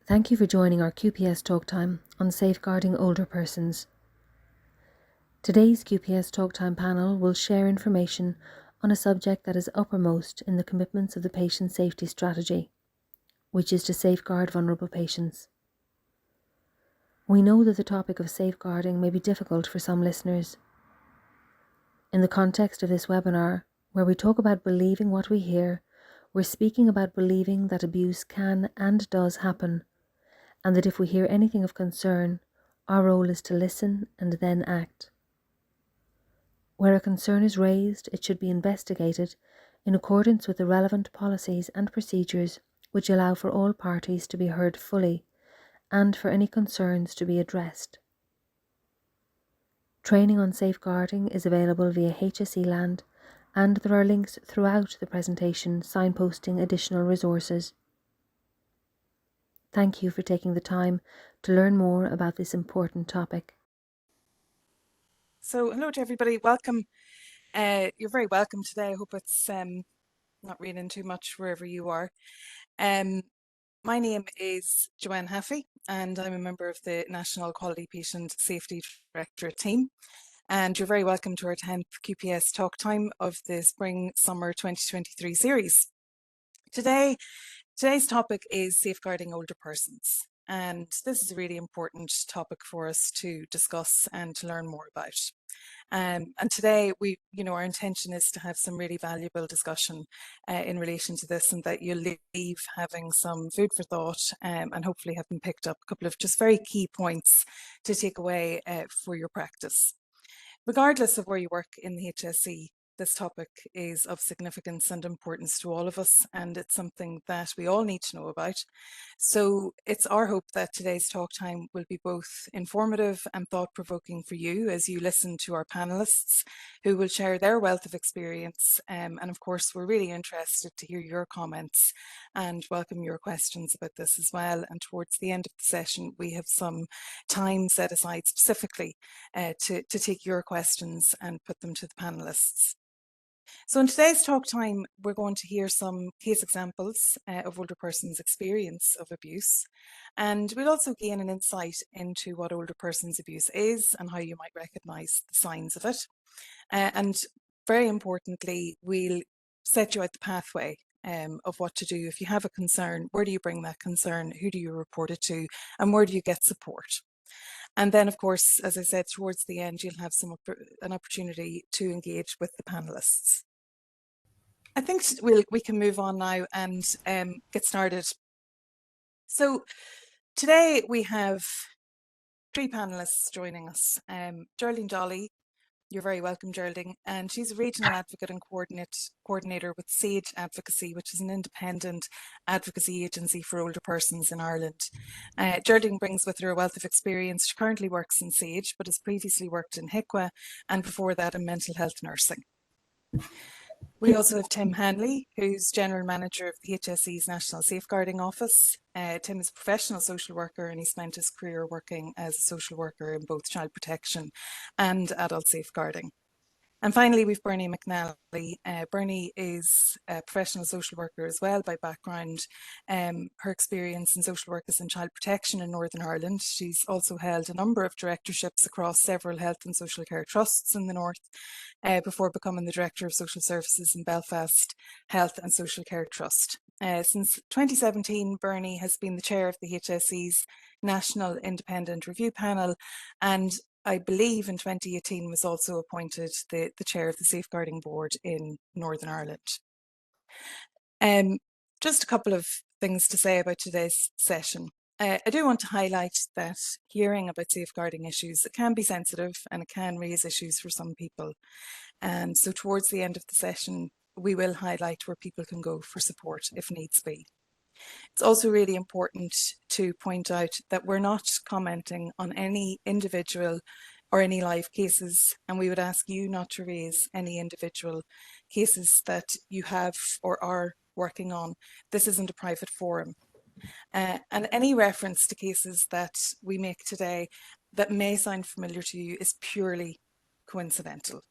Thank you for joining our QPS TalkTime on safeguarding older persons. Today's QPS TalkTime panel will share information on a subject that is uppermost in the commitments of the Patient Safety Strategy, which is to safeguard vulnerable patients. We know that the topic of safeguarding may be difficult for some listeners. In the context of this webinar, where we talk about believing what we hear, we're speaking about believing that abuse can and does happen, and that if we hear anything of concern, our role is to listen and then act. Where a concern is raised, it should be investigated in accordance with the relevant policies and procedures which allow for all parties to be heard fully and for any concerns to be addressed. Training on safeguarding is available via HSE Land, and there are links throughout the presentation signposting additional resources. Thank you for taking the time to learn more about this important topic. So hello to everybody, welcome. You're very welcome today. I hope it's not raining too much wherever you are. My name is Joanne Haffey and I'm a member of the National Quality Patient Safety Directorate team. And you're very welcome to our 10th QPS Talk Time of the Spring-Summer 2023 series. Today's topic is safeguarding older persons. And this is a really important topic for us to discuss and to learn more about. And today, our intention is to have some really valuable discussion in relation to this, and that you'll leave having some food for thought and hopefully having picked up a couple of just very key points to take away for your practice. Regardless of where you work in the HSE, this topic is of significance and importance to all of us, and it's something that we all need to know about. So it's our hope that today's talk time will be both informative and thought-provoking for you as you listen to our panelists who will share their wealth of experience. And of course, we're really interested to hear your comments and welcome your questions about this as well. And towards the end of the session, we have some time set aside specifically to take your questions and put them to the panelists. So in today's talk time, we're going to hear some case examples of older persons' experience of abuse, and we'll also gain an insight into what older persons' abuse is and how you might recognise the signs of it. And very importantly, we'll set you out the pathway of what to do if you have a concern. Where do you bring that concern? Who do you report it to? And where do you get support? And then, of course, as I said, towards the end, you'll have an opportunity to engage with the panelists. I think we can move on now and get started. So today we have three panelists joining us. Geraldine Jolley, you're very welcome, Geraldine, and she's a regional advocate and coordinator with SAGE Advocacy, which is an independent advocacy agency for older persons in Ireland. Geraldine brings with her a wealth of experience. She currently works in SAGE, but has previously worked in HICWA and before that in mental health nursing. We also have Tim Hanley, who's General Manager of the HSE's National Safeguarding Office. Tim is a professional social worker and he spent his career working as a social worker in both child protection and adult safeguarding. And finally, we've Bernie McNally. Bernie is a professional social worker as well by background. Her experience in social work is in child protection in Northern Ireland. She's also held a number of directorships across several health and social care trusts in the north before becoming the Director of Social Services in Belfast Health and Social Care Trust. Since 2017, Bernie has been the chair of the HSE's National Independent Review Panel, and I believe in 2018 was also appointed the chair of the Safeguarding Board in Northern Ireland. Just a couple of things to say about today's session. I do want to highlight that hearing about safeguarding issues, it can be sensitive and it can raise issues for some people. And so towards the end of the session, we will highlight where people can go for support if needs be. It's also really important to point out that we're not commenting on any individual or any live cases, and we would ask you not to raise any individual cases that you have or are working on. This isn't a private forum. And any reference to cases that we make today that may sound familiar to you is purely coincidental.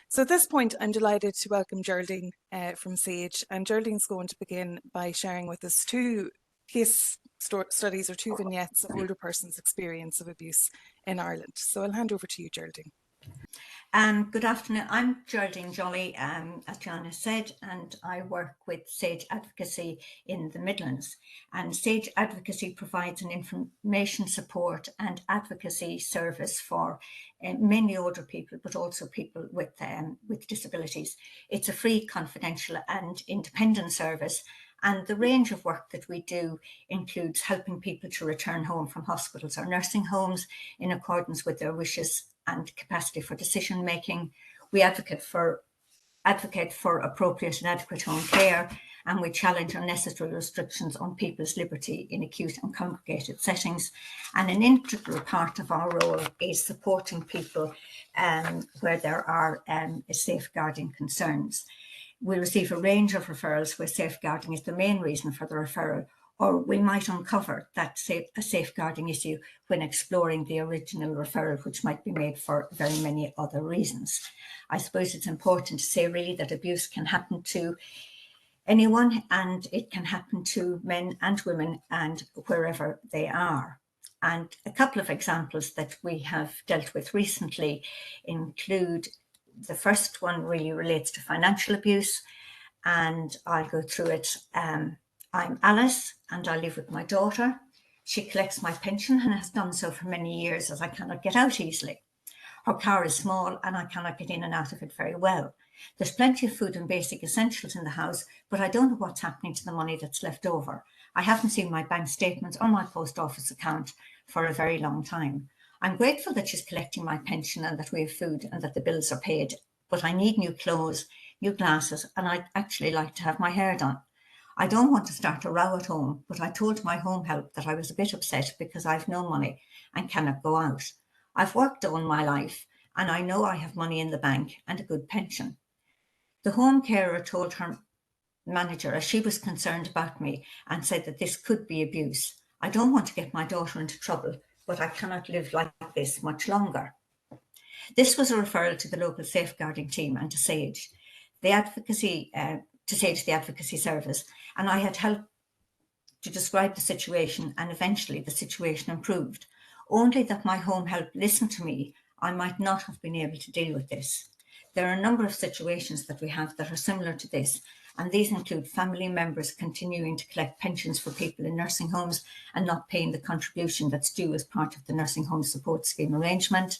So at this point, I'm delighted to welcome Geraldine from SAGE, and Geraldine's going to begin by sharing with us two case studies or 2 vignettes of older persons' experience of abuse in Ireland. So I'll hand over to you, Geraldine. Good afternoon. I'm Geraldine Jolley, as Joanna said, and I work with SAGE Advocacy in the Midlands. And SAGE Advocacy provides an information support and advocacy service for mainly older people, but also people with disabilities. It's a free, confidential and independent service. And the range of work that we do includes helping people to return home from hospitals or nursing homes in accordance with their wishes and capacity for decision making. We advocate for appropriate and adequate home care, and we challenge unnecessary restrictions on people's liberty in acute and congregated settings. And an integral part of our role is supporting people where there are safeguarding concerns. We receive a range of referrals where safeguarding is the main reason for the referral, or we might uncover that a safeguarding issue when exploring the original referral, which might be made for very many other reasons. I suppose it's important to say really that abuse can happen to anyone, and it can happen to men and women and wherever they are. And a couple of examples that we have dealt with recently include, the first one really relates to financial abuse, and I'll go through it. I'm Alice and I live with my daughter. She collects my pension and has done so for many years, as I cannot get out easily. Her car is small and I cannot get in and out of it very well. There's plenty of food and basic essentials in the house, but I don't know what's happening to the money that's left over. I haven't seen my bank statements or my post office account for a very long time. I'm grateful that she's collecting my pension and that we have food and that the bills are paid, but I need new clothes, new glasses, and I'd actually like to have my hair done. I don't want to start a row at home, but I told my home help that I was a bit upset because I've no money and cannot go out. I've worked all my life and I know I have money in the bank and a good pension. The home carer told her manager, as she was concerned about me, and said that this could be abuse. I don't want to get my daughter into trouble, but I cannot live like this much longer. This was a referral to the local safeguarding team and to SAGE, the advocacy service, and I had helped to describe the situation, and eventually the situation improved. Only that my home help listened to me, I might not have been able to deal with this. There are a number of situations that we have that are similar to this, and these include family members continuing to collect pensions for people in nursing homes and not paying the contribution that's due as part of the nursing home support scheme arrangement.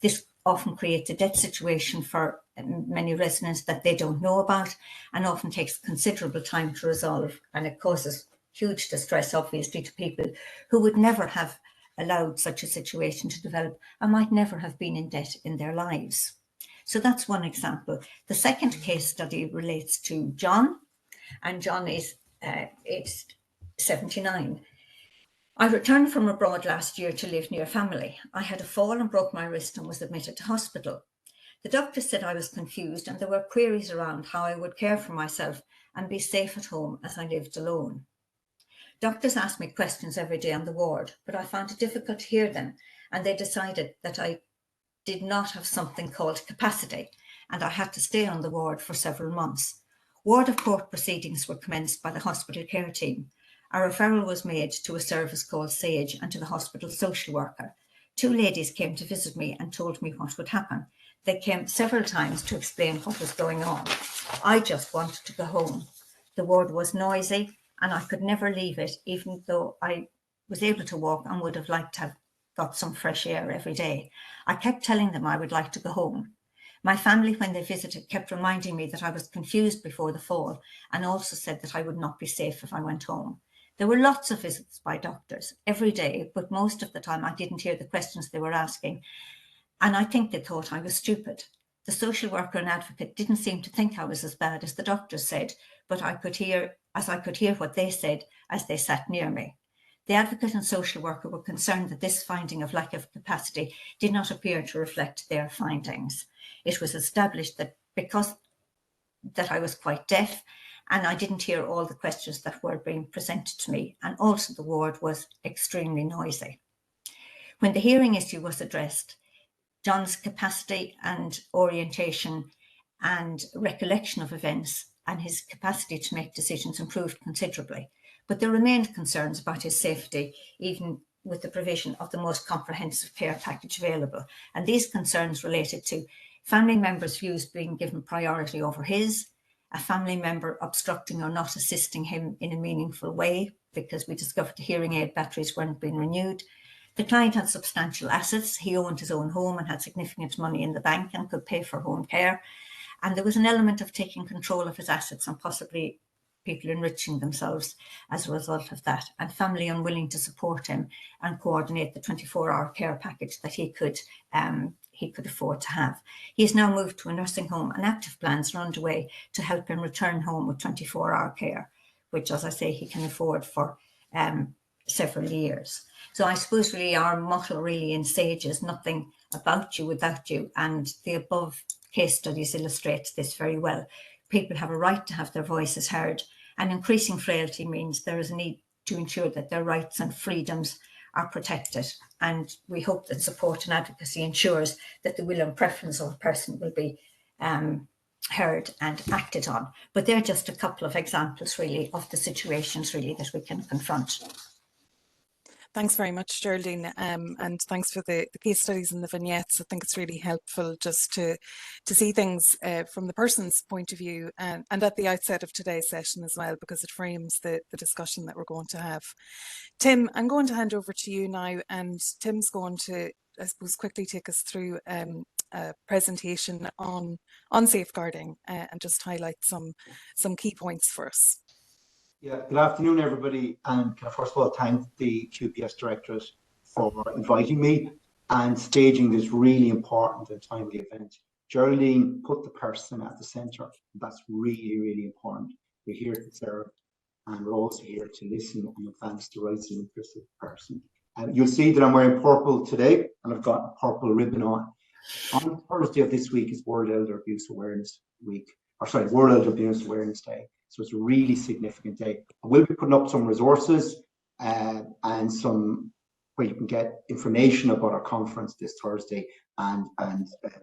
This often creates a debt situation for many residents that they don't know about, and often takes considerable time to resolve, and it causes huge distress, obviously, to people who would never have allowed such a situation to develop and might never have been in debt in their lives. So that's one example. The second case study relates to John, and John is aged 79. I returned from abroad last year to live near family. I had a fall and broke my wrist and was admitted to hospital. The doctor said I was confused and there were queries around how I would care for myself and be safe at home as I lived alone. Doctors asked me questions every day on the ward, but I found it difficult to hear them, and they decided that I did not have something called capacity, and I had to stay on the ward for several months. Ward of court proceedings were commenced by the hospital care team. A referral was made to a service called SAGE and to the hospital social worker. 2 ladies came to visit me and told me what would happen. They came several times to explain what was going on. I just wanted to go home. The ward was noisy and I could never leave it, even though I was able to walk and would have liked to have got some fresh air every day. I kept telling them I would like to go home. My family, when they visited, kept reminding me that I was confused before the fall, and also said that I would not be safe if I went home. There were lots of visits by doctors every day, but most of the time I didn't hear the questions they were asking, and I think they thought I was stupid. The social worker and advocate didn't seem to think I was as bad as the doctors said, but I could hear what they said as they sat near me. The advocate and social worker were concerned that this finding of lack of capacity did not appear to reflect their findings. It was established that because I was quite deaf and I didn't hear all the questions that were being presented to me, and also the ward was extremely noisy. When the hearing issue was addressed, John's capacity and orientation and recollection of events and his capacity to make decisions improved considerably. but there remained concerns about his safety, even with the provision of the most comprehensive care package available. And these concerns related to family members' views being given priority over his, a family member obstructing or not assisting him in a meaningful way, because we discovered the hearing aid batteries weren't being renewed. The client had substantial assets. He owned his own home and had significant money in the bank and could pay for home care. And there was an element of taking control of his assets and possibly people enriching themselves as a result of that, and family unwilling to support him and coordinate the 24-hour care package that he could afford to have. He has now moved to a nursing home, and active plans are underway to help him return home with 24-hour care, which, as I say, he can afford for several years. So I suppose really our motto really in SAGE is nothing about you without you, and the above case studies illustrate this very well. People have a right to have their voices heard, and increasing frailty means there is a need to ensure that their rights and freedoms are protected. And we hope that support and advocacy ensures that the will and preference of a person will be heard and acted on. But they're just a couple of examples really of the situations really that we can confront. Thanks very much, Geraldine, and thanks for the case studies and the vignettes. I think it's really helpful just to see things from the person's point of view, and at the outset of today's session as well, because it frames the discussion that we're going to have. Tim, I'm going to hand over to you now, and Tim's going to, I suppose, quickly take us through a presentation on safeguarding and just highlight some key points for us. Yeah, good afternoon, everybody. And can I first of all thank the QPS Directorate for inviting me and staging this really important and timely event. Geraldine put the person at the centre. That's really, really important. We're here to serve, and we're also here to listen and advance the rights and interests of the person. You'll see that I'm wearing purple today, and I've got a purple ribbon on. On Thursday of this week is World Elder Abuse Awareness Week, World Elder Abuse Awareness Day. So it's a really significant day. I will be putting up some resources and some where you can get information about our conference this Thursday and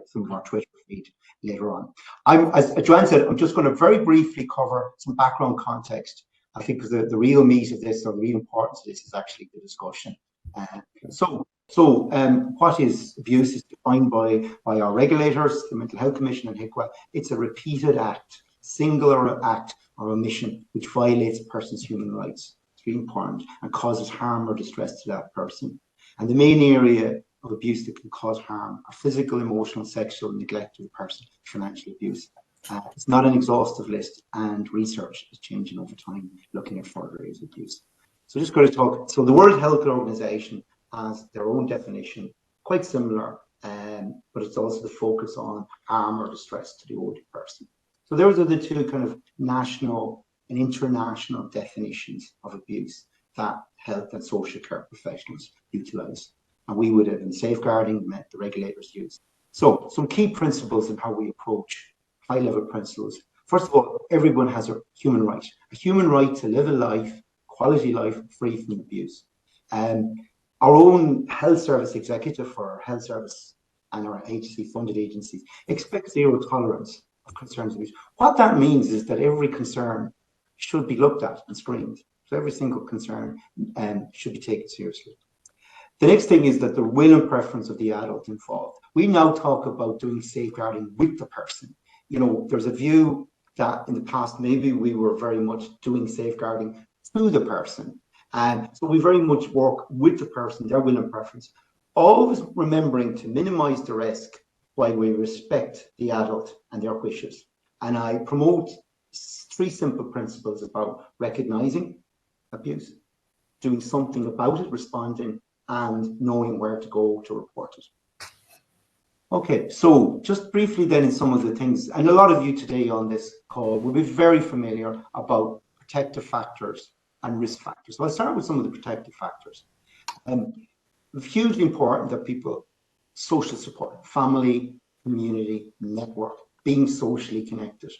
some of our Twitter feed later on. As Joanne said, I'm just going to very briefly cover some background context. I think because the real meat of this, or the real importance of this, is actually the discussion. What is abuse is defined by our regulators, the Mental Health Commission and HICWA. It's a repeated act, singular act or omission which violates a person's human rights. It's really important, and causes harm or distress to that person. And the main area of abuse that can cause harm are physical, emotional, sexual neglect of the person, financial abuse. It's not an exhaustive list, and research is changing over time, looking at further areas of abuse. So just going to talk. So the World Health Organization has their own definition, quite similar, but it's also the focus on harm or distress to the older person. So those are the two kind of national and international definitions of abuse that health and social care professionals utilise. And we would have in safeguarding met the regulators use. So some key principles in how we approach high-level principles. First of all, everyone has a human right to live a life, quality life, free from abuse. Our own health service executive for our health service and our HSE funded agencies expect zero tolerance of concerns of abuse. What that means is that every concern should be looked at and screened. So every single concern should be taken seriously. The next thing is that the will and preference of the adult involved. We now talk about doing safeguarding with the person. You know, there's a view that in the past maybe we were very much doing safeguarding to the person. And so we very much work with the person, their will and preference, always remembering to minimize the risk while we respect the adult and their wishes. And I promote 3 simple principles about recognizing abuse, doing something about it, responding, and knowing where to go to report it. Okay, so just briefly then in some of the things, and a lot of you today on this call will be very familiar about protective factors and risk factors. So I'll start with some of the protective factors. It's hugely important that people, social support, family, community, network, being socially connected.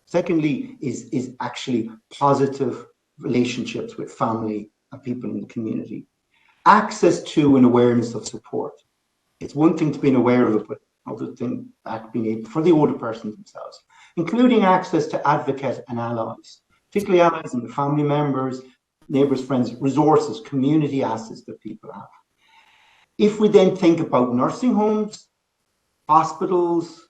Secondly, is actually positive relationships with family and people in the community. Access to and awareness of support. It's one thing to be aware of it, but another thing being able for the older person themselves, including access to advocates and allies. particularly allies and the family members, neighbours, friends, resources, community assets that people have. If we then think about nursing homes, hospitals,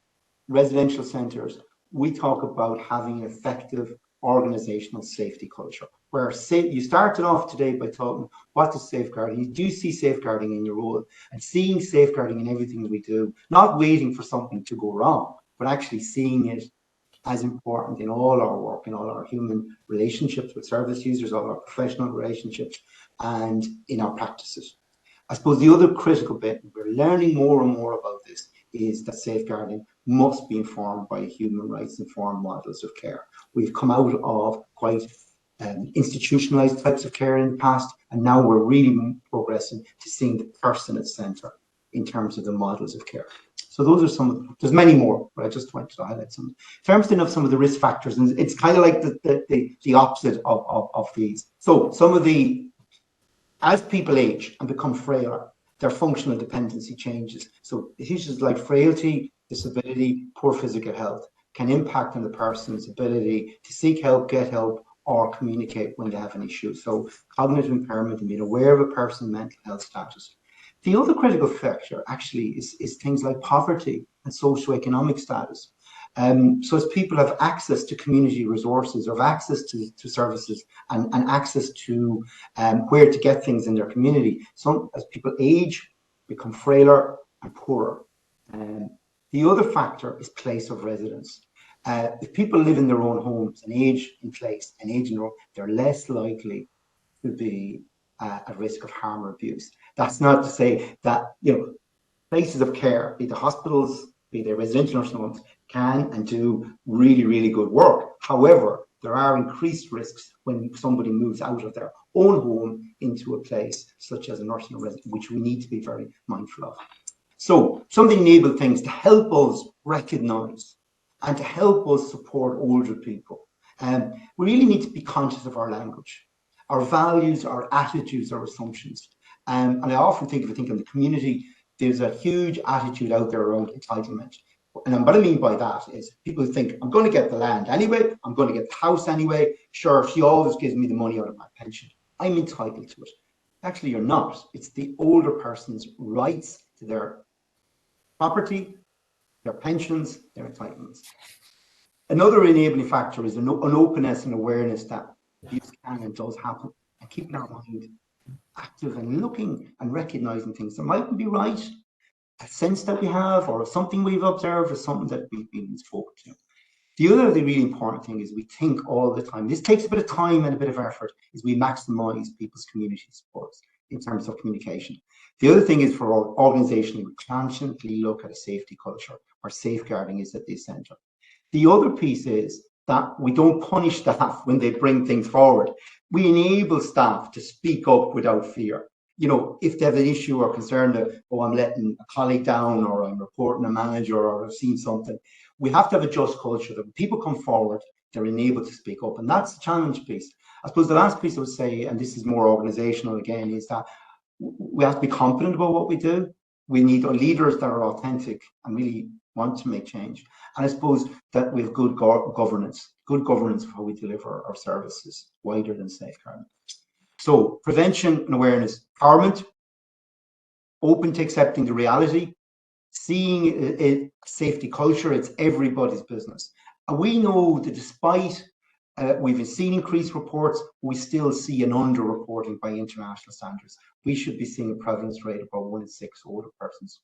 residential centres, we talk about having an effective organisational safety culture, where you started off today by talking what is safeguarding. You do see safeguarding in your role and seeing safeguarding in everything we do, not waiting for something to go wrong, but actually seeing it as important in all our work, in all our human relationships with service users, all our professional relationships, and in our practices. I suppose the other critical bit, we're learning more and more about this, is that safeguarding must be informed by human rights informed models of care. We've come out of quite institutionalized types of care in the past, and now we're really progressing to seeing the person at centre in terms of the models of care. So those are some of them. There's many more, but I just wanted to highlight some. In terms of some of the risk factors, and it's kind of like the opposite of these. So some of the, as people age and become frailer, their functional dependency changes. So issues like frailty, disability, poor physical health can impact on the person's ability to seek help, get help, or communicate when they have an issue. So cognitive impairment and being aware of a person's mental health status. The other critical factor actually is things like poverty and socioeconomic status. So as people have access to community resources, or have access to services and access to where to get things in their community, as people age, become frailer and poorer. The other factor is place of residence. If people live in their own homes and age in place and age in their own, they're less likely to be at risk of harm or abuse. That's not to say that, places of care, be they hospitals, be they residential nursing homes, can and do really, really good work. However, there are increased risks when somebody moves out of their own home into a place such as a nursing home, which we need to be very mindful of. So some of the enable things to help us recognise and to help us support older people. We really need to be conscious of our language, our values, our attitudes, our assumptions. And I often think, if I think in the community, there's a huge attitude out there around entitlement. And what I mean by that is people think, I'm going to get the land anyway, I'm going to get the house anyway. Sure, she always gives me the money out of my pension. I'm entitled to it. Actually, you're not. It's the older person's rights to their property, their pensions, their entitlements. Another enabling factor is an openness and awareness that abuse can and does happen, and keeping our mind active and looking and recognizing things that mightn't be right, a sense that we have, or something we've observed, or something that we've been spoken to. The other really important thing is we think all the time, this takes a bit of time and a bit of effort, is we maximize people's community supports in terms of communication. The other thing is, for our organization, we constantly look at a safety culture where safeguarding is at the center. The other piece is that we don't punish staff when they bring things forward. We enable staff to speak up without fear. If they have an issue or concern that, oh, I'm letting a colleague down, or I'm reporting a manager, or I've seen something, we have to have a just culture that when people come forward, they're enabled to speak up. And that's the challenge piece. I suppose the last piece I would say, and this is more organizational again, is that we have to be confident about what we do. We need leaders that are authentic and really want to make change. And I suppose that we have good governance of how we deliver our services, wider than safeguarding. So prevention and awareness, empowerment, open to accepting the reality, seeing a safety culture, it's everybody's business. And we know that despite we've seen increased reports, we still see an underreporting by international standards. We should be seeing a prevalence rate of about 1 in 6 older persons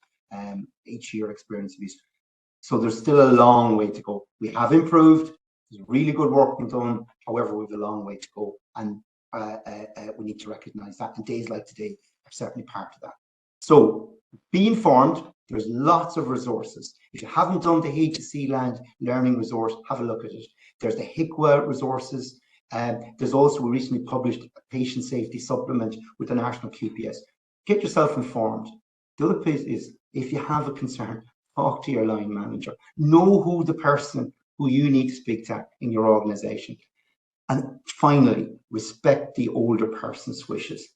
each year experience abuse. So there's still a long way to go. We have improved. There's really good work being done. However, we have a long way to go, and we need to recognise that. And days like today are certainly part of that. So be informed. There's lots of resources. If you haven't done the HSE Land Learning Resource, have a look at it. There's the HICWA resources. There's also, we recently published a patient safety supplement with the national QPS. Get yourself informed. The other piece is, if you have a concern, talk to your line manager. Know who the person who you need to speak to in your organization. And finally, respect the older person's wishes.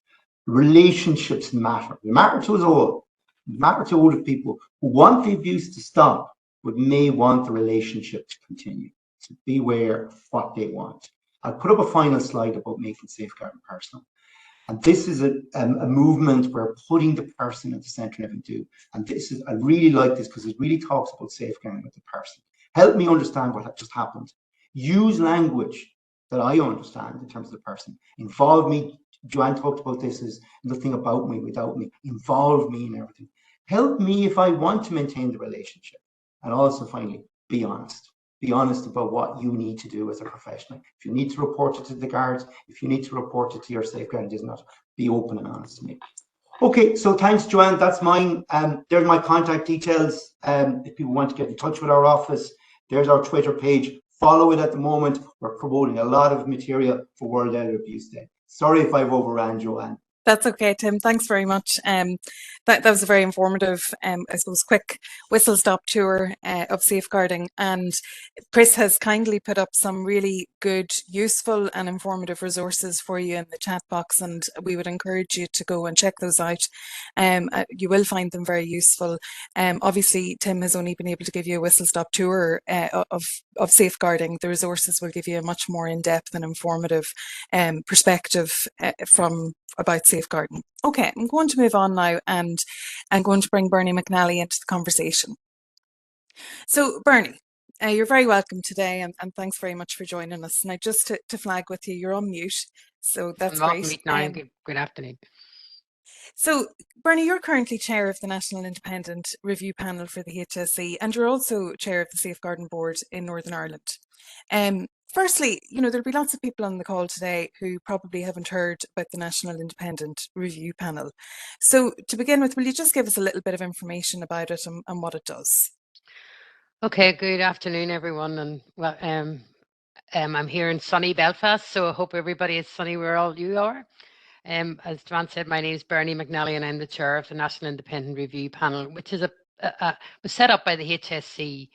Relationships matter. They matter to us all. They matter to older people who want the abuse to stop, but may want the relationship to continue. So beware of what they want. I'll put up a final slide about making safeguarding personal. And this is a movement where putting the person at the centre of everything we do. And this is, I really like this because it really talks about safeguarding with the person. Help me understand what just happened. Use language that I understand in terms of the person. Involve me. Joanne talked about this as nothing about me without me. Involve me in everything. Help me if I want to maintain the relationship. And also, finally, be honest. Be honest about what you need to do as a professional. If you need to report it to the guards, if you need to report it to your safeguarding not, be open and honest to me. Okay, so thanks, Joanne. That's mine. There's my contact details. If people want to get in touch with our office, there's our Twitter page. Follow it at the moment. We're promoting a lot of material for World Elder Abuse Day. Sorry if I've overran, Joanne. That's okay, Tim. Thanks very much. That was a very informative, I suppose, quick whistle-stop tour of safeguarding. And Chris has kindly put up some really good, useful and informative resources for you in the chat box, and we would encourage you to go and check those out. You will find them very useful. Obviously, Tim has only been able to give you a whistle-stop tour of safeguarding. The resources will give you a much more in-depth and informative perspective about safeguarding. Okay, I'm going to move on now, and I'm going to bring Bernie McNally into the conversation. So Bernie, you're very welcome today, and thanks very much for joining us. Now, just to flag with you, you're on mute, so that's great. Good afternoon. So Bernie, you're currently chair of the National Independent Review Panel for the HSE, and you're also chair of the Safeguarding Board in Northern Ireland. Firstly, there'll be lots of people on the call today who probably haven't heard about the National Independent Review Panel. So to begin with, will you just give us a little bit of information about it and what it does? Okay, good afternoon, everyone. And well, I'm here in sunny Belfast, so I hope everybody is sunny where all you are. As Joanne said, my name is Bernie McNally, and I'm the chair of the National Independent Review Panel, which is was set up by the HSE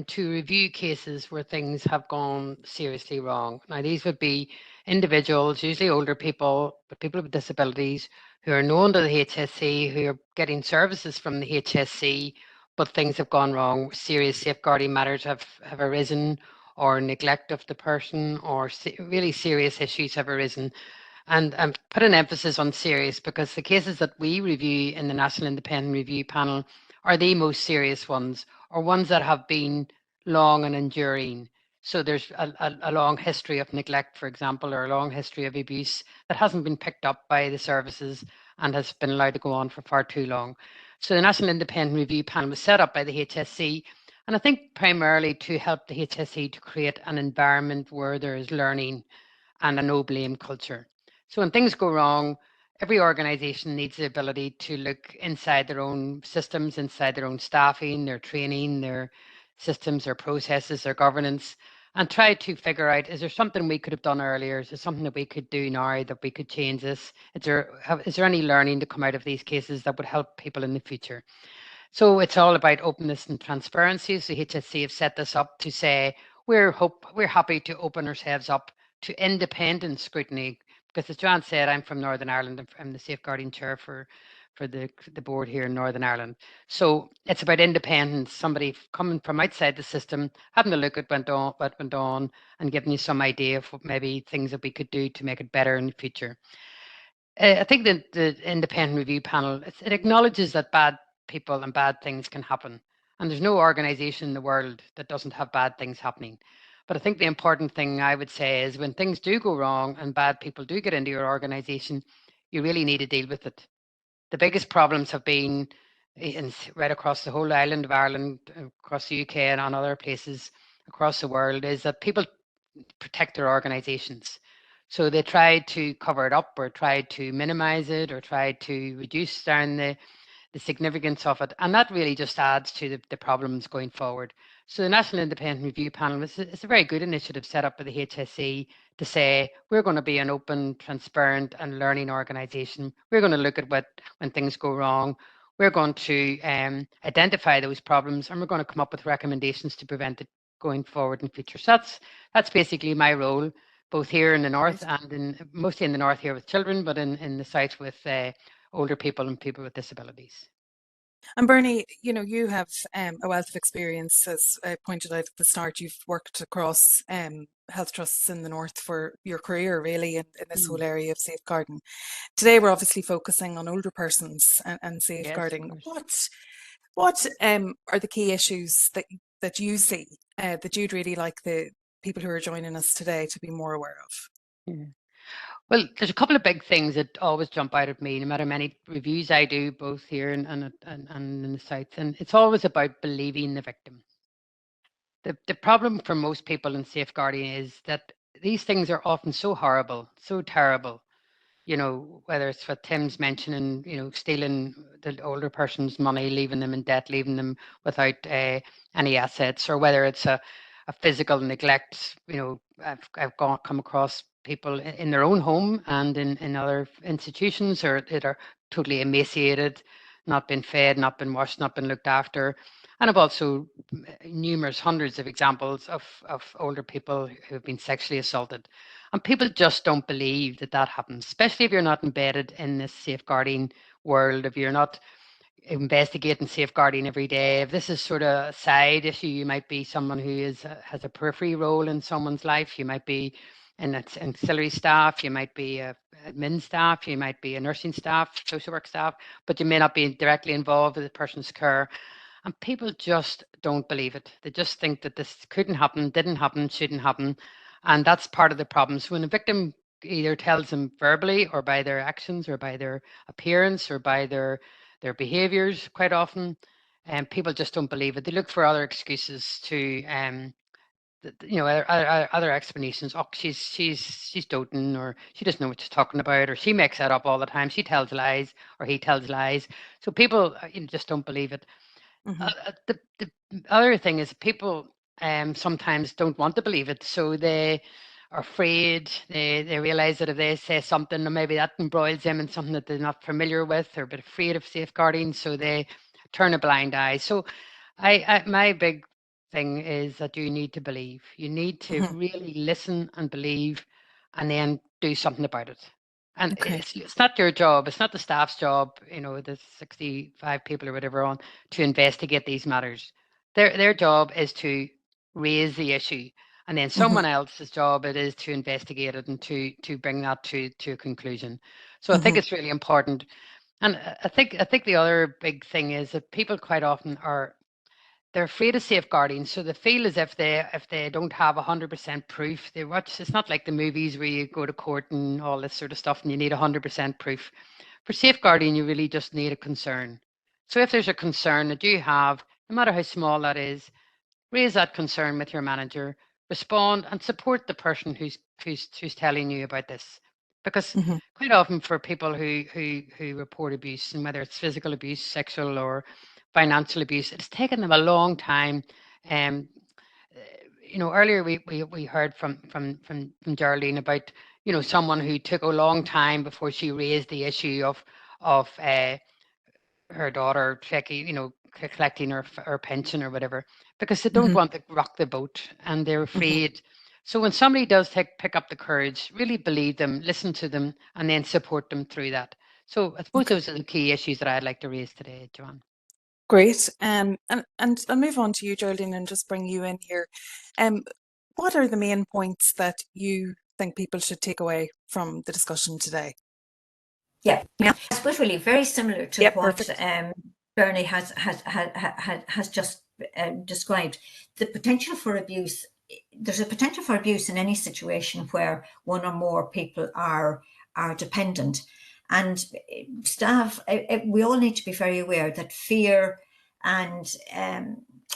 to review cases where things have gone seriously wrong. Now, these would be individuals, usually older people, but people with disabilities who are known to the HSE, who are getting services from the HSE, but things have gone wrong. Serious safeguarding matters have arisen, or neglect of the person, or really serious issues have arisen. And put an emphasis on serious because the cases that we review in the National Independent Review Panel are the most serious ones, or ones that have been long and enduring. So there's a long history of neglect, for example, or a long history of abuse that hasn't been picked up by the services and has been allowed to go on for far too long. So the National Independent Review Panel was set up by the HSE, and I think primarily to help the HSE to create an environment where there is learning and a no blame culture. So when things go wrong, every organisation needs the ability to look inside their own systems, inside their own staffing, their training, their systems, their processes, their governance, and try to figure out, is there something we could have done earlier? Is there something that we could do now that we could change this? Is there any learning to come out of these cases that would help people in the future? So it's all about openness and transparency. So HSE have set this up to say, we're happy to open ourselves up to independent scrutiny. Because as Joanne said, I'm from Northern Ireland. I'm the safeguarding chair for the board here in Northern Ireland. So it's about independence, somebody coming from outside the system, having a look at what went on and giving you some idea of what maybe things that we could do to make it better in the future. I think that the independent review panel, it acknowledges that bad people and bad things can happen. And there's no organisation in the world that doesn't have bad things happening. But I think the important thing I would say is when things do go wrong and bad people do get into your organisation, you really need to deal with it. The biggest problems have been right across the whole island of Ireland, across the UK and on other places across the world, is that people protect their organisations. So they try to cover it up or try to minimize it or try to reduce down the significance of it. And that really just adds to the problems going forward. So the National Independent Review Panel is a very good initiative set up by the HSE to say, we're going to be an open, transparent and learning organisation. We're going to look at when things go wrong. We're going to identify those problems and we're going to come up with recommendations to prevent it going forward in the future. So that's basically my role, both here in the north and mostly in the north here with children, but in the south with older people and people with disabilities. And Bernie, you know, you have a wealth of experience, as I pointed out at the start. You've worked across health trusts in the north for your career, really, in this whole area of safeguarding. Today, we're obviously focusing on older persons and Yes, of safeguarding. course. What are the key issues that you see that you'd really like the people who are joining us today to be more aware of? Yeah. Well, there's a couple of big things that always jump out at me, no matter many reviews I do, both here and in the South. And it's always about believing the victim. The problem for most people in safeguarding is that these things are often so horrible, so terrible. You know, whether it's what Tim's mentioning, you know, stealing the older person's money, leaving them in debt, leaving them without any assets, or whether it's a physical neglect. You know, I've come across people in their own home and in other institutions or that are totally emaciated, not been fed, not been washed, not been looked after. And I've also numerous hundreds of examples of older people who have been sexually assaulted. And people just don't believe that that happens, especially if you're not embedded in this safeguarding world, if you're not investigating safeguarding every day. If this is sort of a side issue, you might be someone who has a periphery role in someone's life. You might be an ancillary staff, you might be a admin staff, you might be a nursing staff, social work staff, but you may not be directly involved with the person's care. And people just don't believe it. They just think that this couldn't happen, didn't happen, shouldn't happen. And that's part of the problem. So when a victim either tells them verbally or by their actions or by their appearance or by their behaviors, quite often, and people just don't believe it. They look for other excuses to you know, other explanations. Oh, she's doting, or she doesn't know what she's talking about, or she makes that up all the time. She tells lies, or he tells lies. So people, you know, just don't believe it. The other thing is people sometimes don't want to believe it, so they are afraid. They realize that if they say something, or maybe that embroils them in something that they're not familiar with, or a bit afraid of safeguarding, so they turn a blind eye. So my big thing is that you need to believe. You need to really listen and believe, and then do something about it. And Okay. it's not your job. It's not the staff's job. You know, the 65 people or whatever on to investigate these matters. Their job is to raise the issue, and then someone else's job it is to investigate it and to bring that to a conclusion. So I think it's really important. And I think the other big thing is that people quite often they're afraid of safeguarding, so they feel as if they don't have 100% proof. They watch. It's not like the movies where you go to court and all this sort of stuff, and you need 100% proof. For safeguarding, you really just need a concern. So if there's a concern that you have, no matter how small that is, raise that concern with your manager, respond and support the person who's telling you about this. Because quite often for people who report abuse, and whether it's physical abuse, sexual or financial abuse, it's taken them a long time. Um, you know, earlier we heard from Geraldine about, you know, someone who took a long time before she raised the issue of her daughter checking, you know, collecting her pension or whatever, because they don't want to rock the boat and they're afraid. So when somebody does pick up the courage, really believe them, listen to them, and then support them through that. So I suppose Okay. those are the key issues that I'd like to raise today, Joanne. Great. And I'll move on to you, Geraldine, and just bring you in here. What are the main points that you think people should take away from the discussion today? Yeah, I suppose really very similar to Yep, what perfect. Bernie has just described. The potential for abuse. There's a potential for abuse in any situation where one or more people are dependent, and staff. We all need to be very aware that fear and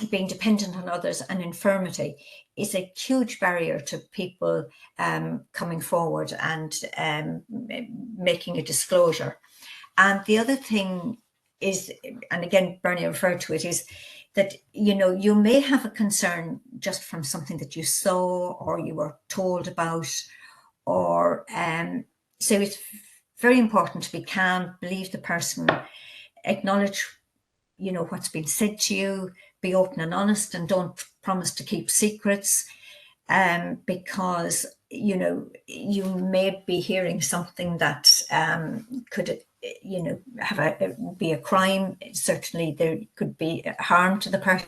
being dependent on others and infirmity is a huge barrier to people coming forward and making a disclosure. And the other thing is, and again, Bernie referred to it, is that, you know, you may have a concern just from something that you saw or you were told about, or so it's very important to be calm, believe the person, acknowledge, you know, what's been said to you, be open and honest, and don't promise to keep secrets, because, you know, you may be hearing something that could be a crime. Certainly there could be harm to the person.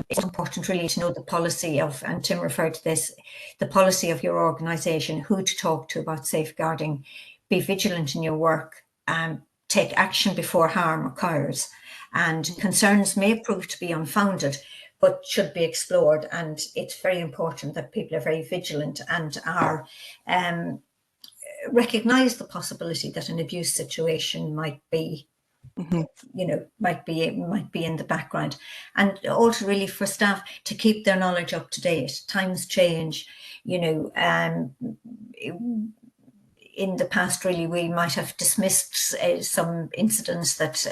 It's important really to know the policy of, and Tim referred to this, the policy of your organisation, who to talk to about safeguarding, be vigilant in your work, and take action before harm occurs. And concerns may prove to be unfounded, but should be explored. And it's very important that people are very vigilant and are recognise the possibility that an abuse situation might be, might be in the background. And also really for staff to keep their knowledge up to date. Times change, in the past, really, we might have dismissed some incidents that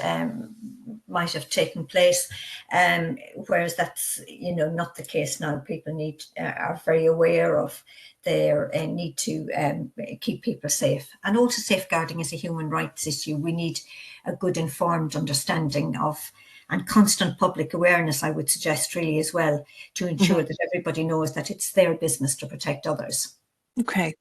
might have taken place, whereas that's not the case now. People are very aware of their need to keep people safe, and also safeguarding is a human rights issue. We need a good informed understanding of and constant public awareness, I would suggest, really, as well, to ensure that everybody knows that it's their business to protect others. Okay,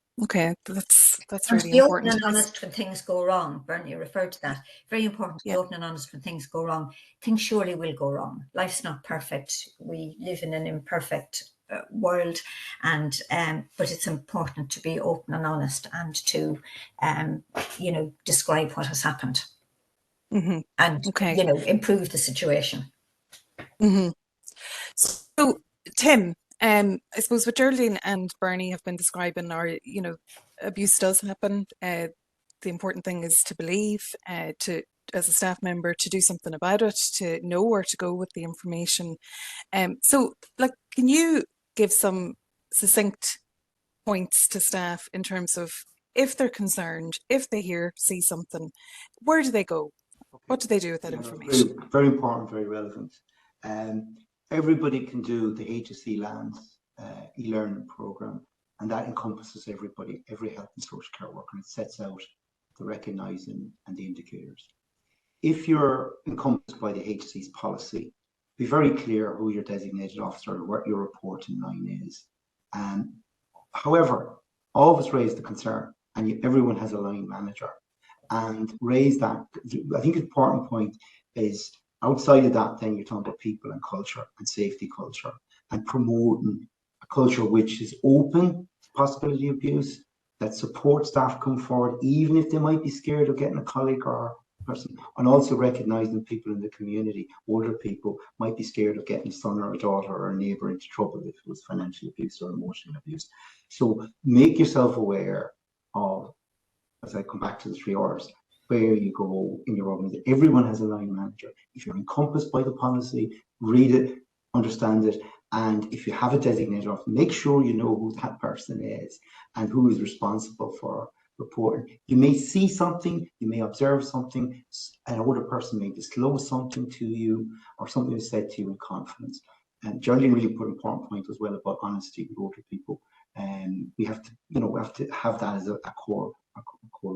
that's and really be important. Open and honest when things go wrong. Bernie referred to that. Very important to be open and honest when things go wrong. Things surely will go wrong. Life's not perfect. We live in an imperfect world, and but it's important to be open and honest and to describe what has happened and improve the situation. So Tim, I suppose what Geraldine and Bernie have been describing are, abuse does happen. The important thing is to believe, as a staff member, to do something about it, to know where to go with the information. So, can you give some succinct points to staff in terms of, if they're concerned, if they see something, where do they go? Okay. What do they do with that information? Very important, very relevant. Everybody can do the HSE Lands e-learning program, and that encompasses everybody, every health and social care worker, and it sets out the recognising and the indicators. If you're encompassed by the HSE's policy, be very clear who your designated officer or what your reporting line is. However, always raise the concern, and everyone has a line manager, and raise that. I think an important point is, outside of that, then you're talking about people and culture and safety culture, and promoting a culture which is open to possibility of abuse, that supports staff come forward, even if they might be scared of getting a colleague or person, and also recognising people in the community, older people might be scared of getting a son or a daughter or a neighbour into trouble if it was financial abuse or emotional abuse. So make yourself aware of, as I come back to the 3 R's, where you go in your organisation. Everyone has a line manager. If you're encompassed by the policy, read it, understand it, and if you have a designated officer, make sure you know who that person is and who is responsible for reporting. You may see something, you may observe something, an older person may disclose something to you, or something is said to you in confidence. And Geraldine really put an important point as well about honesty with older people. And we have to have that as a core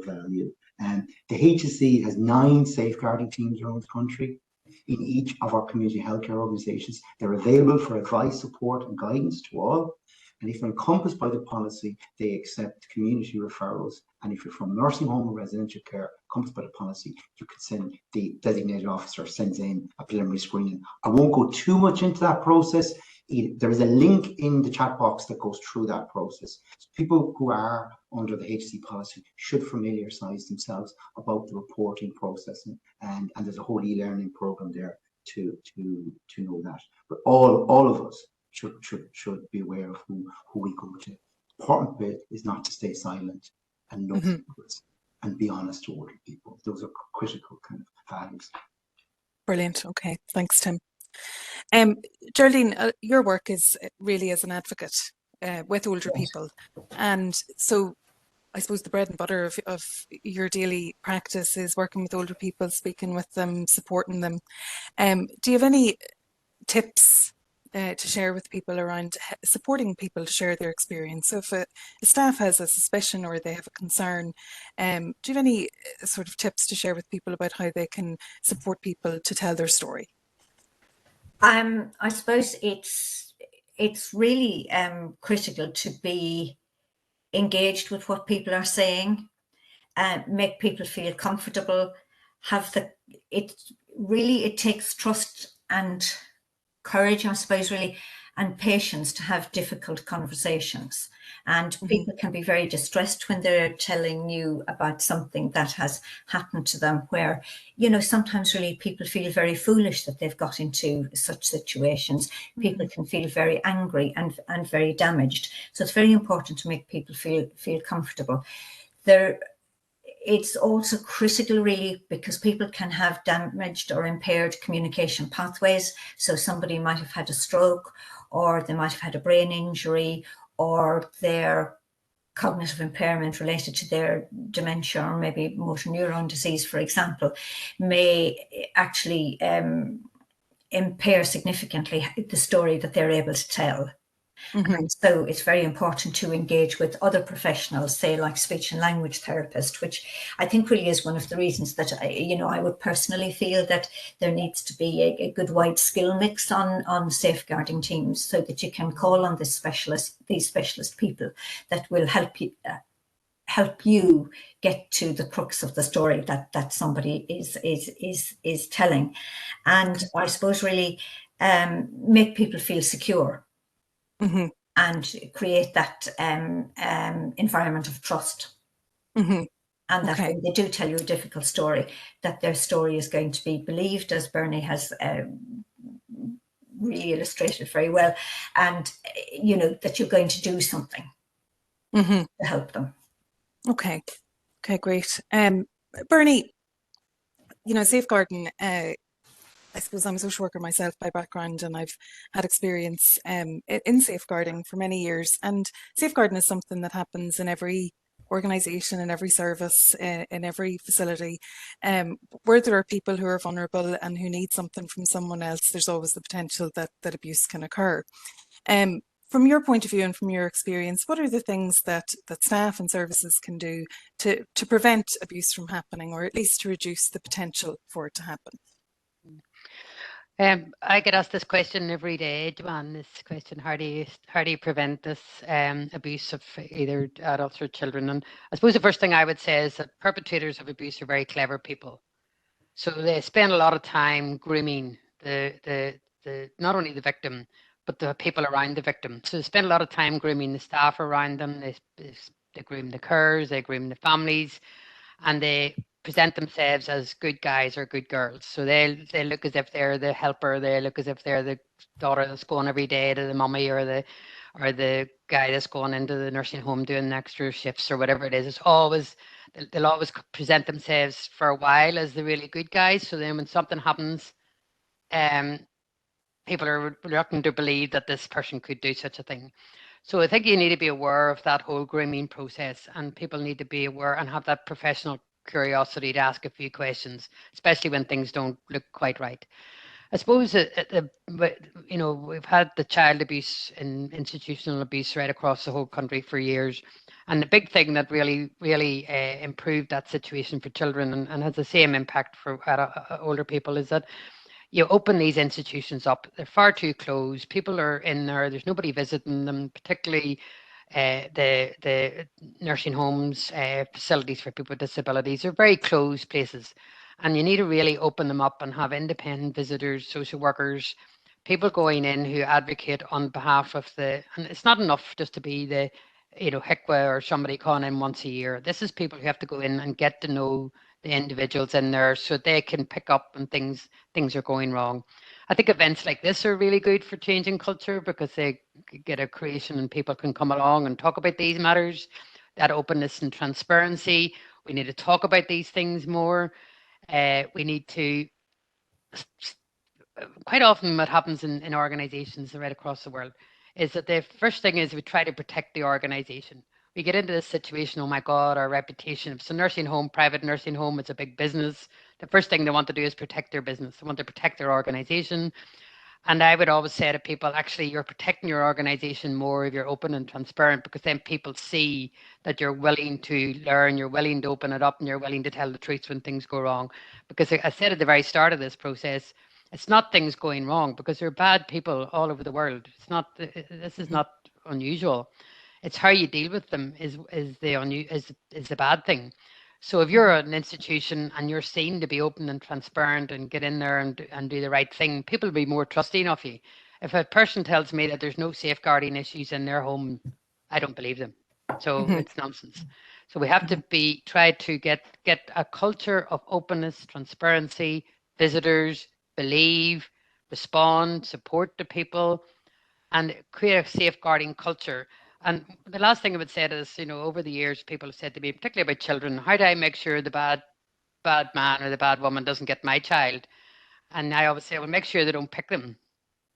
value. And the HSE has 9 safeguarding teams around the country in each of our community healthcare organisations. They're available for advice, support and guidance to all. And if you're encompassed by the policy, they accept community referrals. And if you're from nursing home or residential care, encompassed by the policy, you can send, the designated officer sends in a preliminary screening. I won't go too much into that process. There is a link in the chat box that goes through that process. So people who are under the HSE policy should familiarise themselves about the reporting process, and there's a whole e-learning program there to know that. But all of us should be aware of who we go to. The important bit is not to stay silent and know secrets and be honest to older people. Those are critical kind of values. Brilliant. Okay, thanks, Tim. Geraldine, your work is really as an advocate with older people, and so I suppose the bread and butter of your daily practice is working with older people, speaking with them, supporting them. Do you have any tips to share with people around supporting people to share their experience? So if a staff has a suspicion or they have a concern, do you have any sort of tips to share with people about how they can support people to tell their story? I suppose it's really critical to be engaged with what people are saying, make people feel comfortable, it takes trust and courage, I suppose, really, and patience to have difficult conversations. And people can be very distressed when they're telling you about something that has happened to them, where, you know, sometimes really people feel very foolish that they've got into such situations. People can feel very angry and very damaged. So it's very important to make people feel comfortable. It's also critical, really, because people can have damaged or impaired communication pathways. So somebody might have had a stroke, or they might have had a brain injury, or their cognitive impairment related to their dementia or maybe motor neuron disease, for example, may actually impair significantly the story that they're able to tell. And so it's very important to engage with other professionals, say like speech and language therapists, which I think really is one of the reasons that I would personally feel that there needs to be a good wide skill mix on safeguarding teams, so that you can call on these specialist people that will help you get to the crux of the story that somebody is telling, and I suppose really make people feel secure. And create that environment of trust. And that when they do tell you a difficult story, that their story is going to be believed, as Bernie has really illustrated very well, and that you're going to do something to help them. Okay, great. Bernie, safeguarding, I suppose I'm a social worker myself by background, and I've had experience in safeguarding for many years. And safeguarding is something that happens in every organisation, in every service, in every facility. Where there are people who are vulnerable and who need something from someone else, there's always the potential that abuse can occur. From your point of view and from your experience, what are the things that staff and services can do to prevent abuse from happening, or at least to reduce the potential for it to happen? I get asked this question every day, Joanne, this question, how do you prevent this abuse of either adults or children? And I suppose the first thing I would say is that perpetrators of abuse are very clever people. So they spend a lot of time grooming the not only the victim, but the people around the victim. So they spend a lot of time grooming the staff around them. They groom the carers, they groom the families, and they present themselves as good guys or good girls. So they look as if they're the helper. They look as if they're the daughter that's going every day to the mummy, or the guy that's going into the nursing home doing extra shifts or whatever it is. It's always, they'll always present themselves for a while as the really good guys. So then when something happens, people are reluctant to believe that this person could do such a thing. So I think you need to be aware of that whole grooming process, and people need to be aware and have that professional curiosity to ask a few questions, especially when things don't look quite right. I suppose we've had the child abuse and institutional abuse right across the whole country for years, and the big thing that really improved that situation for children and has the same impact for older people is that you open these institutions up. They're far too closed. People are in there. There's nobody visiting them, particularly the nursing homes, facilities for people with disabilities. They're very closed places. And you need to really open them up and have independent visitors, social workers, people going in who advocate on behalf of and it's not enough just to be the, HICWA or somebody calling in once a year. This is people who have to go in and get to know the individuals in there so they can pick up when things are going wrong. I think events like this are really good for changing culture because they get a creation and people can come along and talk about these matters, that openness and transparency. We need to talk about these things more. We need to, quite often what happens in organizations right across the world is that the first thing is we try to protect the organization. We get into this situation, oh my God, our reputation. If it's a nursing home, private nursing home, it's a big business. The first thing they want to do is protect their business. They want to protect their organization. And I would always say to people, actually, you're protecting your organization more if you're open and transparent, because then people see that you're willing to learn, you're willing to open it up, and you're willing to tell the truth when things go wrong. Because I said at the very start of this process, it's not things going wrong because there are bad people all over the world. It's not. This is not unusual. It's how you deal with them is the bad thing. So if you're an institution and you're seen to be open and transparent and get in there and do the right thing, people will be more trusting of you. If a person tells me that there's no safeguarding issues in their home, I don't believe them. So it's nonsense. So we have to try to get a culture of openness, transparency, visitors, believe, respond, support the people, and create a safeguarding culture. And the last thing I would say is, over the years, people have said to me, particularly about children, how do I make sure the bad man or the bad woman doesn't get my child? And I always say, well, make sure they don't pick them,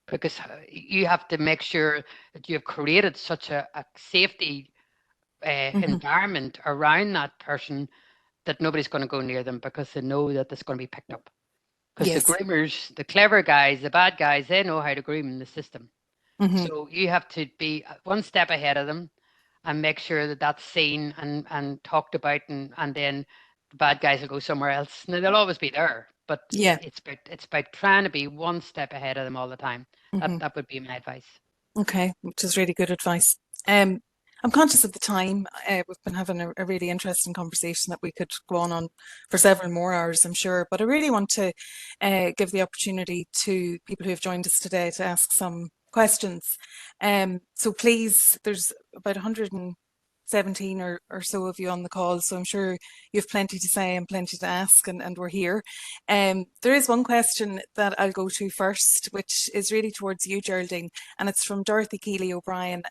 because you have to make sure that you have created such a safety environment around that person that nobody's going to go near them, because they know that it's going to be picked up. Because the Yes. groomers, the clever guys, the bad guys, they know how to groom the system. So you have to be one step ahead of them and make sure that that's seen and talked about, and then the bad guys will go somewhere else. Now, they'll always be there, but Yeah. it's about trying to be one step ahead of them all the time. That would be my advice. Okay, which is really good advice. I'm conscious of the time. We've been having a really interesting conversation that we could go on for several more hours, I'm sure. But I really want to give the opportunity to people who have joined us today to ask some questions. So please, there's about 117 or so of you on the call, so I'm sure you have plenty to say and plenty to ask, and we're here. There is one question that I'll go to first, which is really towards you, Geraldine, and it's from Dorothy Keeley O'Brien,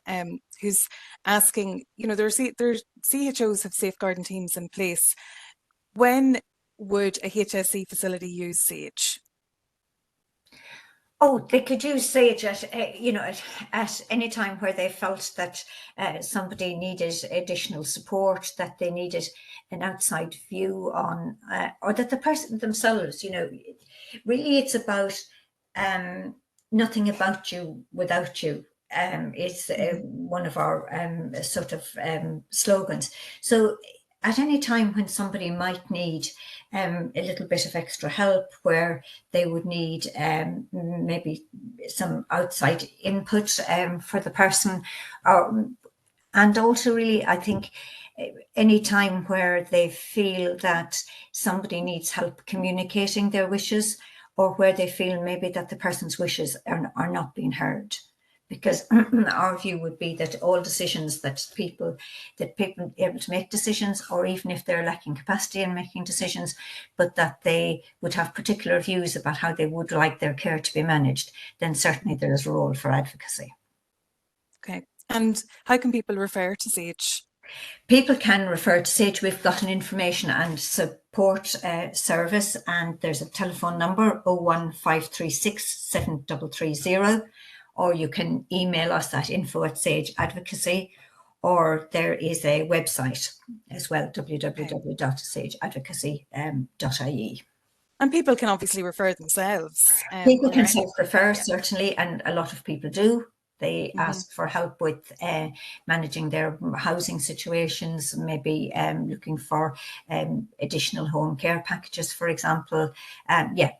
who's asking, there are CHOs have safeguarding teams in place. When would a HSE facility use SAGE? Oh, they could use SAGE at any time where they felt that somebody needed additional support, that they needed an outside view on, or that the person themselves, really it's about nothing about you without you. Is one of our sort of slogans. So at any time when somebody might need a little bit of extra help, where they would need maybe some outside input for the person, and also really, I think, any time where they feel that somebody needs help communicating their wishes, or where they feel maybe that the person's wishes are not being heard. Because our view would be that all decisions that people are able to make decisions, or even if they're lacking capacity in making decisions, but that they would have particular views about how they would like their care to be managed, then certainly there is a role for advocacy. Okay. And how can people refer to SAGE? People can refer to SAGE. We've got an information and support service, and there's a telephone number 01536 7330. Or you can email us at info@Sage Advocacy, or there is a website as well, www.sageadvocacy.ie. And people can obviously refer themselves. People can self-refer, certainly, and a lot of people do. They ask for help with managing their housing situations, maybe looking for additional home care packages, for example. A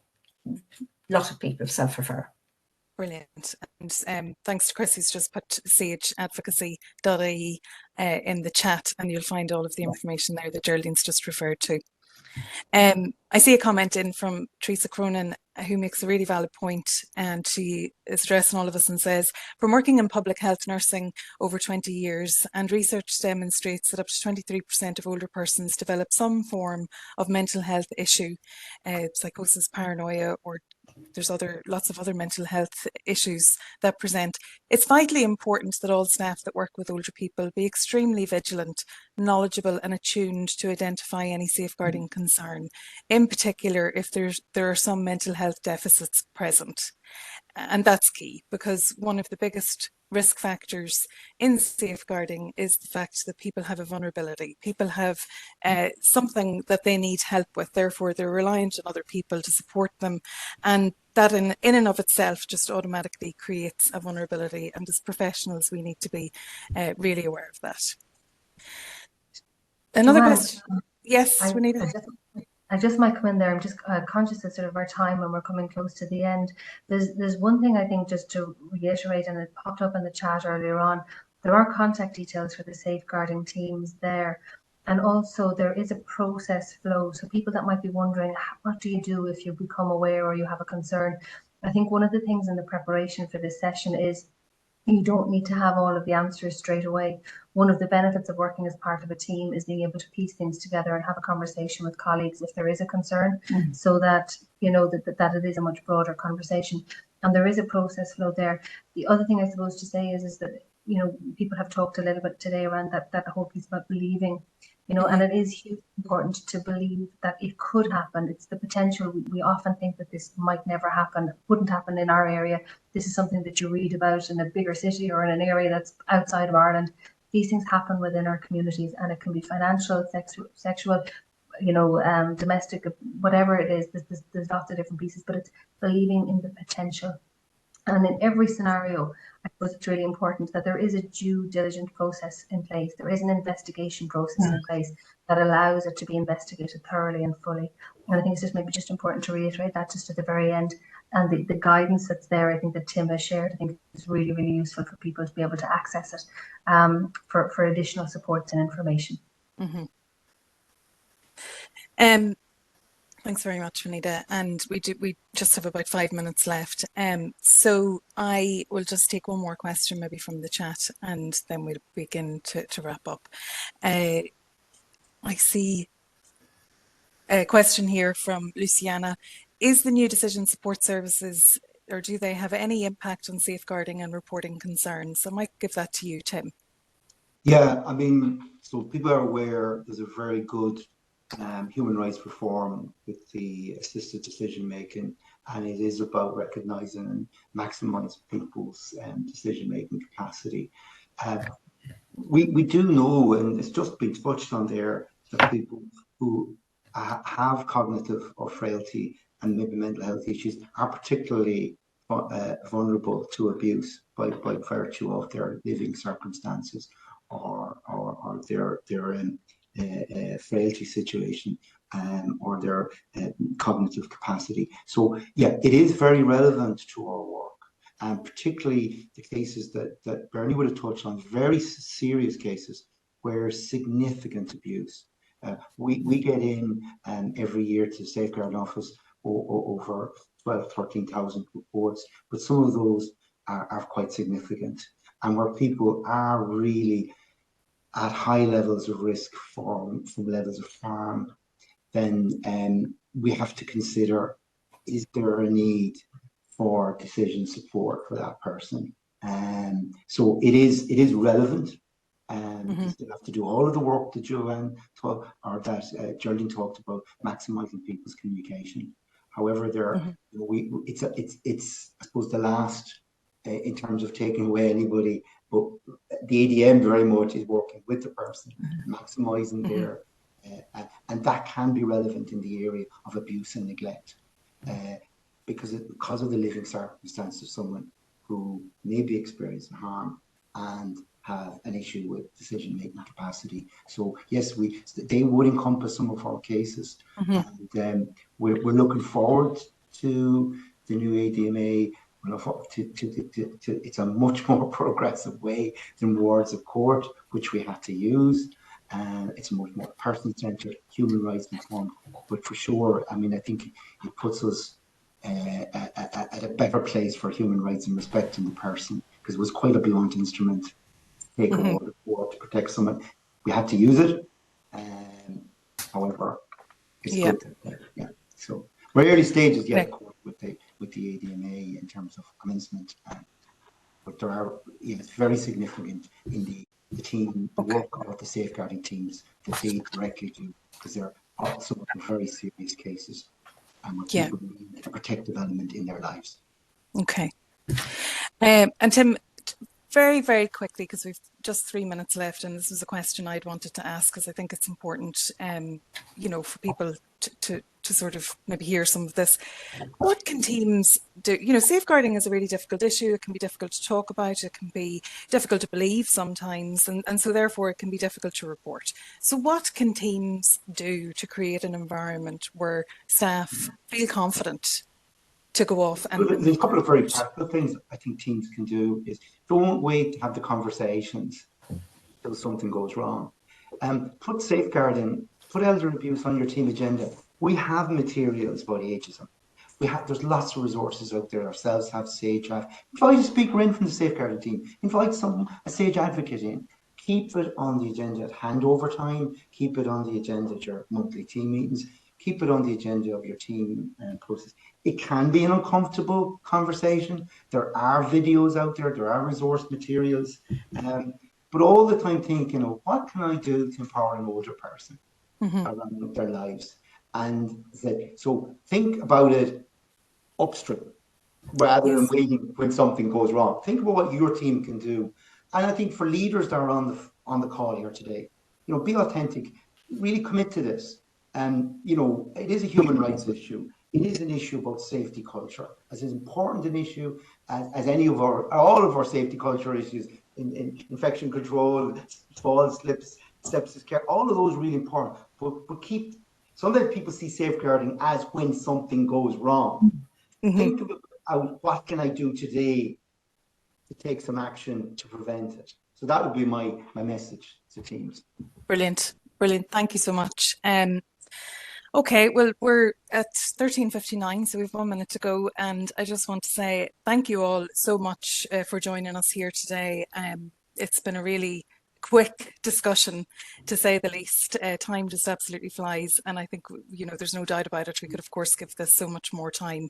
lot of people self-refer. Brilliant. And thanks to Chris, who's just put sageadvocacy.ie in the chat, and you'll find all of the information there that Geraldine's just referred to. I see a comment in from Teresa Cronin, who makes a really valid point, and she is addressing all of us and says, from working in public health nursing over 20 years, and research demonstrates that up to 23% of older persons develop some form of mental health issue, psychosis, paranoia, or there's lots of other mental health issues that present. It's vitally important that all staff that work with older people be extremely vigilant, knowledgeable and attuned to identify any safeguarding concern, in particular if there are some mental health deficits present. And that's key, because one of the biggest risk factors in safeguarding is the fact that people have a vulnerability. People have something that they need help with, therefore they're reliant on other people to support them, and that in and of itself just automatically creates a vulnerability, and as professionals we need to be really aware of that. Another question? Yes, Renita? I just might come in there. I'm just conscious of sort of our time and we're coming close to the end. There's one thing I think just to reiterate, and it popped up in the chat earlier on. There are contact details for the safeguarding teams there. And also there is a process flow. So people that might be wondering, what do you do if you become aware or you have a concern? I think one of the things in the preparation for this session is you don't need to have all of the answers straight away. One of the benefits of working as part of a team is being able to piece things together and have a conversation with colleagues if there is a concern, so that you know that it is a much broader conversation. And there is a process flow there. The other thing I suppose to say is that, you know, people have talked a little bit today around that whole piece about believing, you know, and it is hugely important to believe that it could happen. It's the potential. We often think that this might never happen, wouldn't happen in our area. This is something that you read about in a bigger city or in an area that's outside of Ireland. These things happen within our communities, and it can be financial, sexual, you know, domestic, whatever it is. There's lots of different pieces, but it's believing in the potential. And in every scenario, I suppose it's really important that there is a due diligence process in place. There is an investigation process in place that allows it to be investigated thoroughly and fully. And I think it's just maybe just important to reiterate that just at the very end. And the guidance that's there, I think that Tim has shared, I think is really, really useful for people to be able to access it for additional supports and information. Thanks very much, Vanita. And we just have about 5 minutes left. So I will just take one more question maybe from the chat, and then we'll begin to wrap up. I see a question here from Luciana. Is the new decision support services, or do they have any impact on safeguarding and reporting concerns? I might give that to you, Tim. Yeah, I mean, so people are aware there's a very good human rights reform with the assisted decision making, and it is about recognising and maximising people's decision making capacity. We do know, and it's just been touched on there, that people who have cognitive or frailty and maybe mental health issues are particularly vulnerable to abuse by virtue of their living circumstances or their frailty situation or their cognitive capacity. So yeah, it is very relevant to our work, and particularly the cases that Bernie would have touched on, very serious cases where significant abuse. We get in every year to the Safeguarding Office over 12,000, 13,000 reports, but some of those are quite significant, and where people are really at high levels of risk from levels of harm, then we have to consider, is there a need for decision support for that person? So it is relevant. You still have to do all of the work that Geraldine talked about, maximising people's communication. However, it's I suppose the last in terms of taking away anybody, but the ADM very much is working with the person, maximising their, and that can be relevant in the area of abuse and neglect, because of the living circumstances of someone who may be experiencing harm and have an issue with decision-making capacity. So yes, they would encompass some of our cases, and we're looking forward to the new ADMA. It's a much more progressive way than wards of court, which we had to use. It's much more person-centred, human rights informed. But for sure, I mean, I think it puts us at a better place for human rights and respecting the person, because it was quite a blunt instrument to take a ward of court to protect someone. We had to use it. However, it's good. So we're early stages yet, of course, with the ADMA in terms of commencement, but there are, it's very significant in the team, the work of the safeguarding teams that they directly do, because there are some very serious cases and where people need a protective element in their lives. Okay. And Tim, very, very quickly, because we've just 3 minutes left, and this was a question I'd wanted to ask, because I think it's important, you know, for people to sort of maybe hear some of this. What can teams do? You know, safeguarding is a really difficult issue. It can be difficult to talk about. It can be difficult to believe sometimes. And so therefore it can be difficult to report. So what can teams do to create an environment where staff feel confident to go off? And there's a couple of very practical things I think teams can do. Is don't wait to have the conversations until something goes wrong. Put safeguarding, put elder abuse on your team agenda. We have materials about ageism. There's lots of resources out there. Ourselves have Sage have. Invite a speaker in from the safeguarding team. Invite a Sage advocate in. Keep it on the agenda at handover time. Keep it on the agenda at your monthly team meetings. Keep it on the agenda of your team process. It can be an uncomfortable conversation. There are videos out there. There are resource materials. But all the time thinking, what can I do to empower an older person around their lives? And so think about it upstream rather than waiting when something goes wrong. Think about what your team can do. And I think for leaders that are on the call here today, be authentic, really commit to this. And it is a human rights issue. It is an issue about safety culture, as important an issue as all of our safety culture issues in infection control, falls, slips, sepsis care, all of those really important. But sometimes people see safeguarding as when something goes wrong. Think about what can I do today to take some action to prevent it. So that would be my message to teams. Brilliant. Thank you so much. Okay, well, we're at 13:59, so we've 1 minute to go, and I just want to say thank you all so much for joining us here today. It's been a really quick discussion, to say the least. Time just absolutely flies, and I think there's no doubt about it. We could, of course, give this so much more time.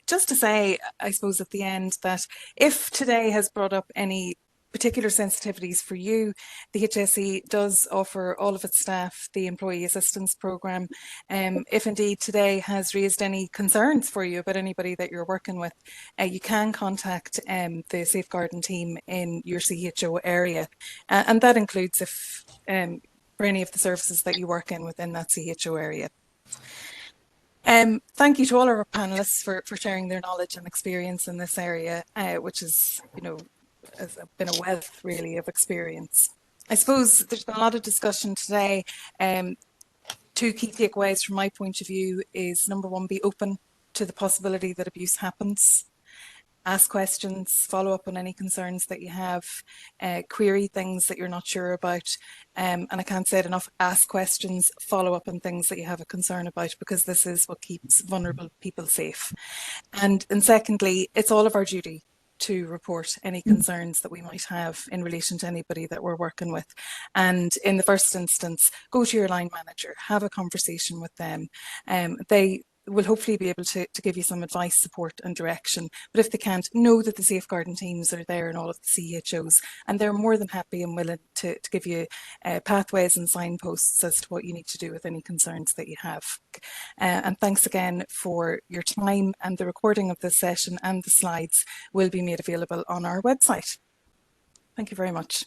Just to say, I suppose at the end, that if today has brought up any particular sensitivities for you, the HSE does offer all of its staff the Employee Assistance Programme. If indeed today has raised any concerns for you about anybody that you're working with, you can contact the safeguarding team in your CHO area, and that includes for any of the services that you work in within that CHO area. Thank you to all our panelists for sharing their knowledge and experience in this area, which is, has been a wealth really of experience. I suppose there's been a lot of discussion today. Two key takeaways from my point of view is, number one, be open to the possibility that abuse happens. Ask questions, follow up on any concerns that you have, query things that you're not sure about. And I can't say it enough, ask questions, follow up on things that you have a concern about, because this is what keeps vulnerable people safe. And secondly, it's all of our duty to report any concerns that we might have in relation to anybody that we're working with. And in the first instance, go to your line manager, have a conversation with them. They will hopefully be able to give you some advice, support and direction. But if they can't, know that the safeguarding teams are there in all of the CHOs, and they're more than happy and willing to give you pathways and signposts as to what you need to do with any concerns that you have. And thanks again for your time, and the recording of this session and the slides will be made available on our website. Thank you very much.